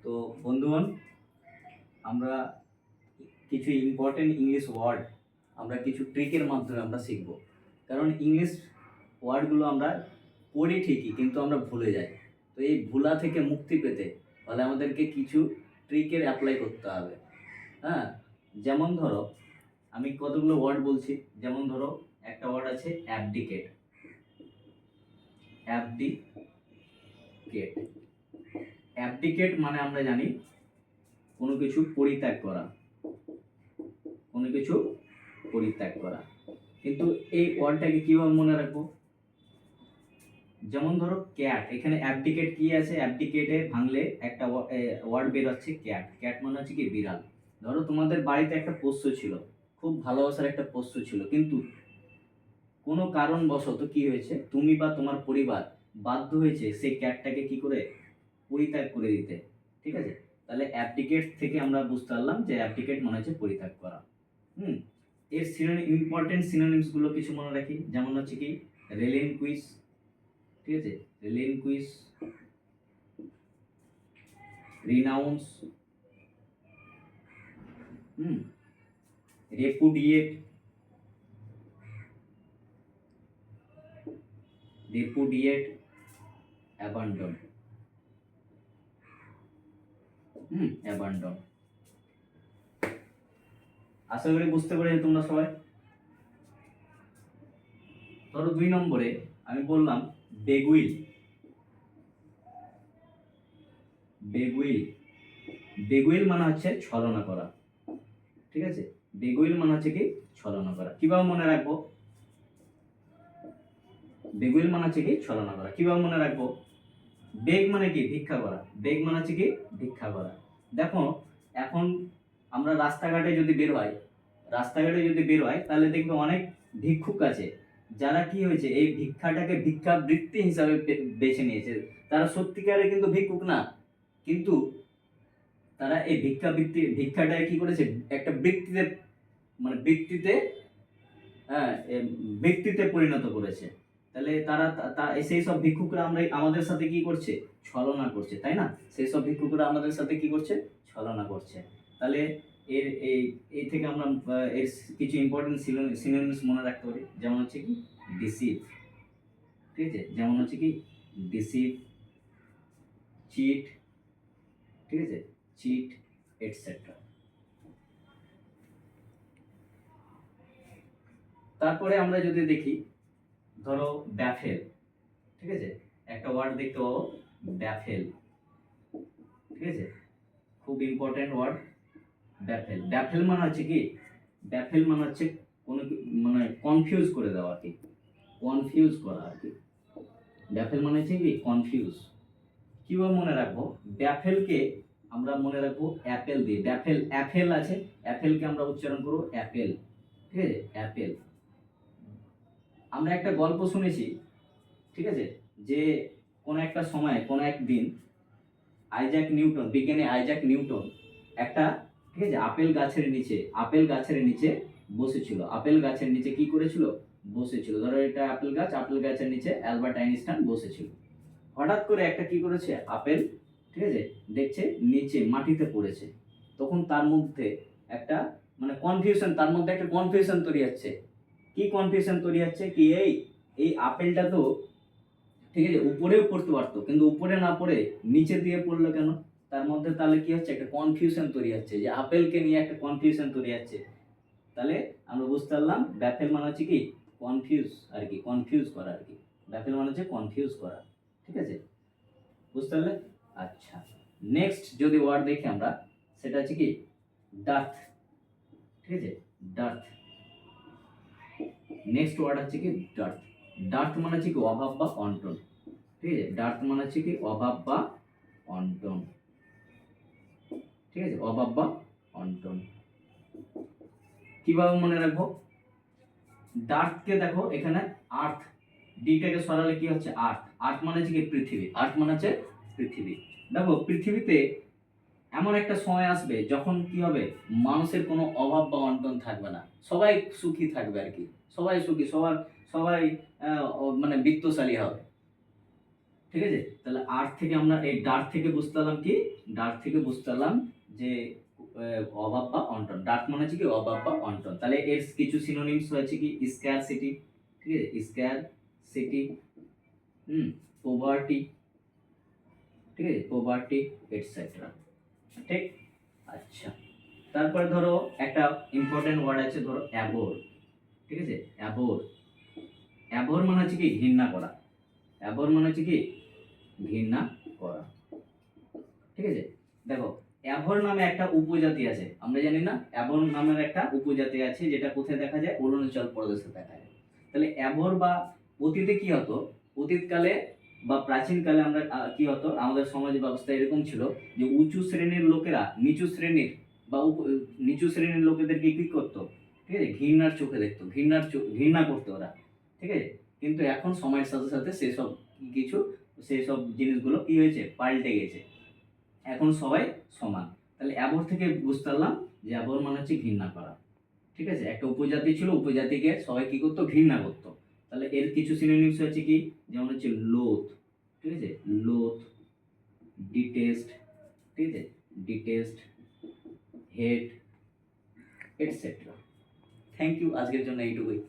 তো বন্ধুগণ, আমরা কিছু ইম্পর্টেন্ট ইংলিশ ওয়ার্ড আমরা কিছু ট্রিকের মাধ্যমে আমরা শিখব। কারণ ইংলিশ ওয়ার্ডগুলো আমরা পড়ি ঠিকই, কিন্তু আমরা ভুলে যাই। তো এই ভুলা থেকে মুক্তি পেতে তাহলে আমাদেরকে কিছু ট্রিকের অ্যাপ্লাই করতে হবে। হ্যাঁ, যেমন ধরো আমি কতগুলো ওয়ার্ড বলছি। যেমন ধরো একটা ওয়ার্ড আছে অ্যাবডিকেট। অ্যাবডিকেট অ্যাবডিকেট মানে আমরা জানি কোনো কিছু পরিত্যাগ করা, কোনো কিছু পরিত্যাগ করা। কিন্তু এই ওয়ার্ডটাকে কিভাবে মনে রাখবো? যেমন ধরো ক্যাট, এখানে অ্যাবডিকেট কি আছে? অ্যাবডিকেটে ভাঙলে একটা ওয়ার্ড বের হচ্ছে ক্যাট। ক্যাট মানে হচ্ছে কি বিড়াল। ধরো তোমাদের বাড়িতে একটা পোষ্য ছিল, খুব ভালোবাসার একটা পোষ্য ছিল, কিন্তু কোনো কারণবশত কি হয়েছে, তুমি বা তোমার পরিবার বাধ্য হয়েছে সেই ক্যাটটাকে কি করে পরিত্যাগ করে দিতে। ঠিক আছে, তাহলে অ্যাবডিকেট থেকে আমরা বুঝতে পারলাম যে অ্যাবডিকেট মানে হচ্ছে পরিত্যাগ করা। এর ইম্পর্টেন্ট সিনোনিমসগুলো কিছু মনে রাখি। যেমন হচ্ছে কি রেলিনকুইশ, ঠিক আছে, রেলিনকুইশ, রিনাউন্স, রেপুডিয়েট, রেপুডিয়েট, অ্যাবান্ডন, অ্যাবান্ডন। আশা করি বুঝতে পেরেছো তোমরা সবাই। ধরো 2 নম্বরে আমি বললাম বেগুইল। বেগুইল, বেগুইল মানে হচ্ছে ছলনা করা। ঠিক আছে, বেগুইল মানে হচ্ছে কি ছলনা করা। কিভাবে মনে রাখবো? বেগুইল মানে হচ্ছে কি ছলনা করা। কিভাবে মনে রাখবো? বেগ মানে কি ভিক্ষা করা। বেগ মানে হচ্ছে কি ভিক্ষা করা। দেখো এখন আমরা রাস্তাঘাটে যদি বের হয় তাহলে দেখবে অনেক ভিক্ষুক আছে যারা কি হয়েছে এই ভিক্ষাটাকে ভিক্ষাবৃত্তি হিসাবে বেছে নিয়েছে। তারা সত্যিকারে কিন্তু ভিক্ষুক না, কিন্তু তারা এই ভিক্ষাটাকে কি করেছে একটা বৃত্তিতে, মানে বৃত্তিতে পরিণত করেছে। তাহলে তারা সেই সব ভিক্ষুকরা আমাদের সাথে কি করছে? ছলনা করছে, তাই না? সেই সব ভিক্ষুকরা আমাদের সাথে কি করছে? ছলনা করছে। তাহলে এর এই থেকে আমরা এর কিছু ইম্পর্টেন্ট সিনোনিমস মনে রাখতে পারি। যেমন হচ্ছে কি ডিসিভ, ঠিক আছে, যেমন হচ্ছে কি ডিসিভ, চিট, ঠিক আছে, চিট এটসেট্রা। তারপরে আমরা যদি দেখি, ধরো ব্যাফেল, ঠিক আছে, একটা ওয়ার্ড দেখতে পাবো ব্যাফেল, ঠিক আছে, খুব ইম্পর্টেন্ট ওয়ার্ড ব্যাফেল। ব্যাফেল মানে হচ্ছে কি, ব্যাফেল মানে হচ্ছে কোনো মানে কনফিউজ করে দেওয়া আর কি, কনফিউজ করা আর কি। ব্যাফেল মানে হচ্ছে কি কনফিউজ। কিভাবে মনে রাখবো? ব্যাফেলকে আমরা মনে রাখবো অ্যাপেল দিয়ে। ব্যাফেল অ্যাপেল আছে, অ্যাপেলকে আমরা উচ্চারণ করবো অ্যাপেল, ঠিক আছে, অ্যাপেল। আমরা একটা গল্প শুনেছি, ঠিক আছে, যে কোনো একটা সময় কোনো একদিন বিজ্ঞানী আইজাক নিউটন একটা, ঠিক আছে, আপেল গাছের নিচে বসেছিল। আপেল গাছের নিচে কি করেছিল? বসেছিল। ধরো এটা আপেল গাছের নিচে অ্যালবার্ট আইনস্টাইন বসেছিল। হঠাৎ করে একটা কি করেছে আপেল, ঠিক আছে, দেখছে নিচে মাটিতে পড়েছে। তখন তার মধ্যে একটা তার মধ্যে একটা কনফিউশন তৈরি হচ্ছে। কি কনফিউশন তৈরি হচ্ছে? কি এই আপেলটা তো, ঠিক আছে, উপরেও পড়তে পারতো, কিন্তু উপরে না পড়ে নিচে দিয়ে পড়লো কেন? তার মধ্যে তাহলে কি হচ্ছে? একটা কনফিউশন তৈরি হচ্ছে, যে আপেলকে নিয়ে একটা কনফিউশন তৈরি হচ্ছে। তাহলে আমরা বুঝতে পারলাম ব্যাফেল মানে হচ্ছে কি কনফিউজ আর কি, কনফিউজ করা আর কি। ব্যাফেল মানে হচ্ছে কনফিউজ করা, ঠিক আছে, বুঝতে পারলে? আচ্ছা, নেক্সট যদি ওয়ার্ড দেখি আমরা, সেটা হচ্ছে কি ডার্থ, ঠিক আছে, ডার্থ। নেক্সট ওয়ার্ড হচ্ছে কি ডার্থ। ডার্থ মানে হচ্ছে কি অভাব বা অনটন, ঠিক আছে, ডার্থ মানে হচ্ছে কি অভাব বা অনটন, ঠিক আছে, অভাব বা অনটন। কিভাবে মনে রাখবো? ডার্থকে দেখো এখানে আর্থ, ডিটাকে সরালে কি হচ্ছে আর্থ। আর্থ মানে হচ্ছে কি পৃথিবী, আর্থ মানে হচ্ছে পৃথিবী। দেখো পৃথিবীতে এমন একটা সময় আসবে যখন কি হবে, মানুষের কোনো অভাব বা অনটন থাকবে না, সবাই সুখী থাকবে আর কি, সবাই সুখী, সবাই মানে বিত্তশালী হবে, ঠিক আছে, তাহলে আর্ট থেকে আমরা এই ডার্ট থেকে বুঝতে পারলাম কি, ডার্ট থেকে বুঝতে পারলাম যে অভাব বা অন্টন। ডার্ট মানে হচ্ছে কি অভাব বা অন্টন। তাহলে এর কিছু সিনোনিমস হয়েছে কি স্ক্যারসিটি, ঠিক আছে, স্ক্যারসিটি, পভার্টি, ঠিক আছে, পভার্টি এটসেট্রা, ঠিক। আচ্ছা, তারপর ধরো একটা ইম্পর্টেন্ট ওয়ার্ড আছে, ধরো অ্যাবোর, ঠিক আছে, অ্যাবোর। অ্যাবোর মানে হচ্ছে কি ঘৃণা করা, অ্যাবোর মানে হচ্ছে কি ঘৃণা করা, ঠিক আছে। দেখো অ্যাভর নামে একটা উপজাতি আছে, আমরা জানি না, অ্যাভর নামের একটা উপজাতি আছে যেটা কোথায় দেখা যায়, অরুণাচল প্রদেশে দেখা যায়। তাহলে অ্যাভর বা অতীতে কি হতো, অতীতকালে বা প্রাচীনকালে আমরা কি হতো, আমাদের সমাজ ব্যবস্থা এরকম ছিল যে উঁচু শ্রেণীর লোকেরা নিচু শ্রেণীর বা নিচু শ্রেণীর লোকেদেরকে কি করতো, ঠিক আছে, ঘৃণার চোখে দেখতো, ঘৃণা করতো ওরা, ঠিক আছে। কিন্তু এখন সময়ের সাথে সাথে সেসব কিছু সেসব জিনিসগুলো কি হয়েছে, পাল্টে গেছে, এখন সবাই সমান। তাহলে অ্যাবর থেকে বুঝতে পারলাম যে অ্যাবর মানে হচ্ছে ঘৃণা করা, ঠিক আছে। একটা উপজাতি ছিল, উপজাতিকে সবাই কি করতো, ঘৃণা করতো। তাহলে এর কিছু সিনোনিমস হচ্ছে কি, যেমন হচ্ছে লোথ, ঠিক আছে, লোথ, ডিটেস্ট, ঠিক আছে, detest, hate etcetera. Thank you, আজকের জন্য এইটুকুই।